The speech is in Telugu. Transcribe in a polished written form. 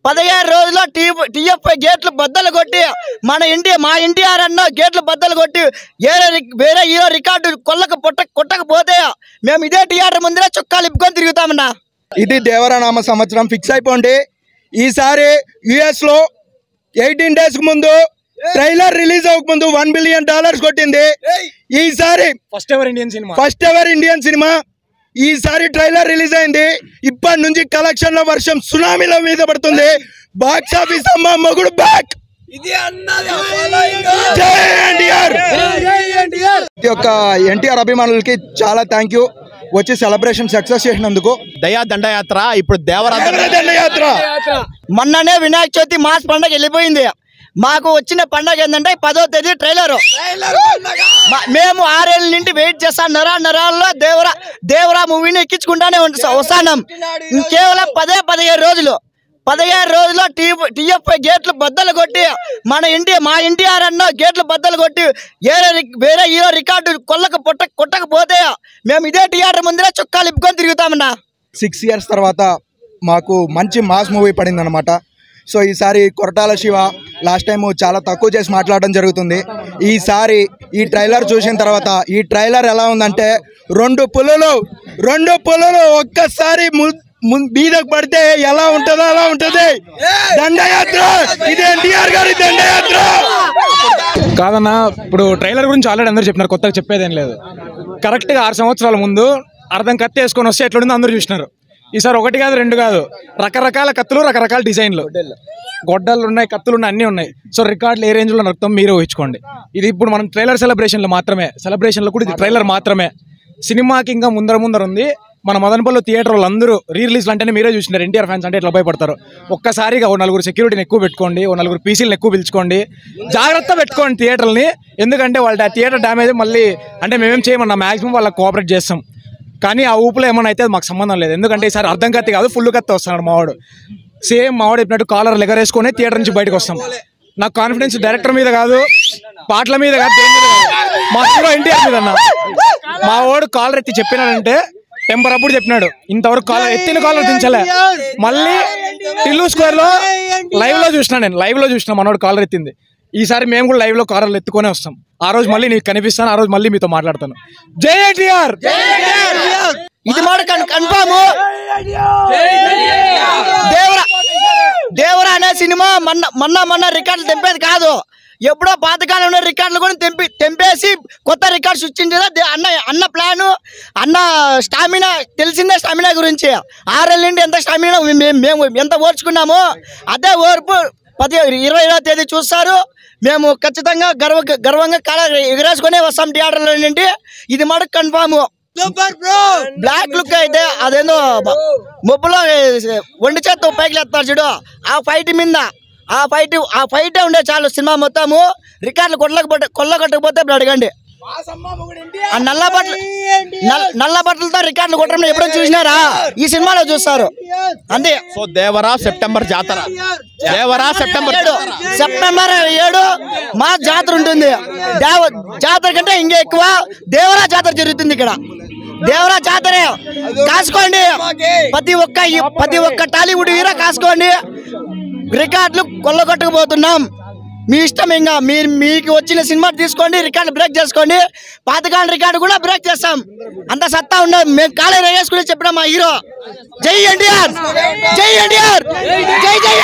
17 రోజుల్లో టీఎఫ్ఐ గేట్లు బద్దలు కొట్టి మా ఎన్టీఆర్ అన్న గేట్లు బద్దలు కొట్టి వేరే హీరో రికార్డు కొట్టకపోతే మేము ఇదే థియేటర్ ముందరే చొక్కాలు ఇప్పుకొని తిరుగుతామన్నా. ఇది దేవరనామ సంవత్సరం ఫిక్స్ అయిపోండి. ఈసారి యుఎస్ లో 18 days ముందు ట్రైలర్ రిలీజ్ అవ్వక ముందు $1 billion కొట్టింది. ఈసారి ఫస్ట్ ఎవర్ ఇండియన్ సినిమా ఈసారి ట్రైలర్ రిలీజ్ అయింది. ఇప్పటి నుంచి కలెక్షన్ లో వర్షం సునామీల మీద పడుతుంది. బాక్స్ ఆఫీస్ అమ్మ మొగుడు బ్యాక్. ఎన్టీఆర్ అభిమానులకి చాలా థ్యాంక్ యూ వచ్చి సెలబ్రేషన్ సక్సెస్ చేసినందుకు. దయా దండయాత్ర ఇప్పుడు దేవరా దండయాత్ర. మొన్ననే వినాయక చవితి మాస్ పండుగ వెళ్ళిపోయింది. మాకు వచ్చిన పండగ ఏంటంటే 10వ తేదీ ట్రైలర్. మేము 6 ఏళ్ళ నుండి వెయిట్ చేస్తాం. నరాల్లో దేవరా మూవీని ఎక్కించుకుంటానే వస్తాం. కేవలం 17 రోజులు 17 రోజుల్లో టీఎఫ్ఐ గేట్లు బద్దలు కొట్టి మా ఎన్టీఆర్ అన్న గేట్లు బద్దలు కొట్టి వేరే హీరో రికార్డు కొట్టకపోతే మేము ఇదే థియేటర్ ముందరే చొక్కాలు ఇప్పుకొని తిరుగుతామన్నా. 6 years తర్వాత మాకు మంచి మాస్ మూవీ పడింది అనమాట. సో ఈసారి కొరటాల శివ లాస్ట్ టైం చాలా తక్కువ చేసి మాట్లాడడం జరుగుతుంది. ఈసారి ఈ ట్రైలర్ చూసిన తర్వాత ఈ ట్రైలర్ ఎలా ఉందంటే 2 పులులు ఒక్కసారి మీదకు పడితే ఎలా ఉంటుందో అలా ఉంటుంది. దండయాత్ర ఇది ఎన్టీఆర్ గారి దండయాత్ర కాదన్నా. ఇప్పుడు ట్రైలర్ గురించి ఆల్రెడీ అందరూ చెప్పినారు, కొత్తగా చెప్పేదేం లేదు. కరెక్ట్గా 6 సంవత్సరాల ముందు అర్థం కత్తి వేసుకొని వస్తే ఎట్లుంది అందరూ చూసినారు. ఈసారి 1 కాదు 2 కాదు రకరకాల కత్తులు, రకరకాల డిజైన్లు, గొడ్డలు ఉన్నాయి, కత్తులు ఉన్నాయి, అన్నీ ఉన్నాయి. సో రికార్డులు ఏ రేంజ్లో నడుపుతాం మీరే ఊహించుకోండి. ఇది ఇప్పుడు మనం ట్రైలర్ సెలబ్రేషన్లో మాత్రమే, సెలబ్రేషన్లో కూడా ఇది ట్రైలర్ మాత్రమే. సినిమాకి ఇంకా ముందర ఉంది. మన మదనపల్లి థియేటర్ వాళ్ళు అందరూ రిలీజ్లు అంటేనే మీరే చూసినారు. ఎన్టీఆర్ ఫ్యాన్స్ అంటే ఎట్లా భయపడతారు. ఒక్కసారిగా 4 సెక్యూరిటీని ఎక్కువ పెట్టుకోండి, 4 పీసీలను ఎక్కువ పిలుచుకోండి, జాగ్రత్త పెట్టుకోండి థియేటర్ని. ఎందుకంటే వాళ్ళ థియేటర్ డ్యామేజ్ మళ్ళీ అంటే మేమేం చేయమన్నా మ్యాక్సిమం వాళ్ళకి కోఆపరేట్ చేస్తాం. కానీ ఆ ఊపులో ఏమన్నా అయితే మాకు సంబంధం లేదు. ఎందుకంటే ఈసారి అర్థం కత్తి కాదు ఫుల్ కత్తి వస్తున్నాడు మావాడు. సేమ్ మావాడు చెప్పినట్టు కాలర్ లెగరేసుకొని థియేటర్ నుంచి బయటకు వస్తాం. నాకు కాన్ఫిడెన్స్ డైరెక్టర్ మీద కాదు, పాటల మీద కాదు, దేని మీద కాదు, మా హీరో ఎన్టీఆర్ మీద అన్న. మా వాడు కాలర్ ఎత్తి చెప్పినాడంటే టెంపర్ అప్పుడు చెప్పినాడు. ఇంతవరకు కాలర్ ఎత్తిన కాలర్ దించలే. మళ్ళీ టిల్లు స్క్వేర్ లో లైవ్ లో చూసినా, నేను లైవ్ లో చూసిన మనోడు కాలర్ ఎత్తింది. ఈసారి మేము కూడా లైవ్ లో కాలర్లు ఎత్తుకొనే వస్తాం. ఆ రోజు మళ్ళీ నీకు కనిపిస్తాను, ఆ రోజు మళ్ళీ మీతో మాట్లాడతాను. జై ఎన్టీఆర్. ఇది మాట కన్ఫర్మ్. దేవరా అనే సినిమా మొన్న రికార్డులు తెంపేది కాదు. ఎప్పుడో పాతకాలంలో రికార్డులు కూడా తెంపేసి కొత్త రికార్డు సృష్టించేదా అన్న ప్లాను. అన్న స్టామినా తెలిసిందే. స్టామినా గురించి 6 ఏళ్ళ నుండి ఎంత స్టామినా మేము ఎంత ఓర్చుకున్నామో అదే ఓర్పు 21వ తేదీ చూస్తారు. మేము ఖచ్చితంగా గర్వంగా కాల ఎగరేసుకునే వస్తాం థియేటర్లో నుండి. ఇది మాట కన్ఫామ్. బ్లాక్ లుక్ అయితే అదేందో మొబ్బులో ఒంటి చేత్తో పైకి లేస్తారు చూడు. ఆ ఫైట్ మీద ఆ ఫైటే ఉండే చాలు సినిమా మొత్తము. రికార్డులు కొల్లగొట్టకపోతే ఇప్పుడు అడగండి. ఆ నల్ల బట్టలతో రికార్డులు కొట్టడం ఎప్పుడో చూసినారా? ఈ సినిమాలో చూస్తారు అంతే. సో దేవరా సెప్టెంబర్ జాతర, దేవరా సెప్టెంబర్ 7 మా జాతర ఉంటుంది. జాతర కంటే ఇంకా ఎక్కువ దేవరా జాతర జరుగుతుంది ఇక్కడ. దేవరా జాతరే కాసుకోండి. ప్రతి ఒక్క టాలీవుడ్ హీరో కాసుకోండి. రికార్డులు కొల్లగొట్టకపోతున్నాం. మీ ఇష్టం. ఇంకా మీకు వచ్చిన సినిమా తీసుకోండి, రికార్డు బ్రేక్ చేసుకోండి. పాతకాల రికార్డు కూడా బ్రేక్ చేస్తాం. అంత సత్తా ఉండదు. మేము కాలేజ్ వేసుకుని చెప్పిన మా హీరో జై ఎన్టీఆర్, జై ఎన్టీఆర్, జై జై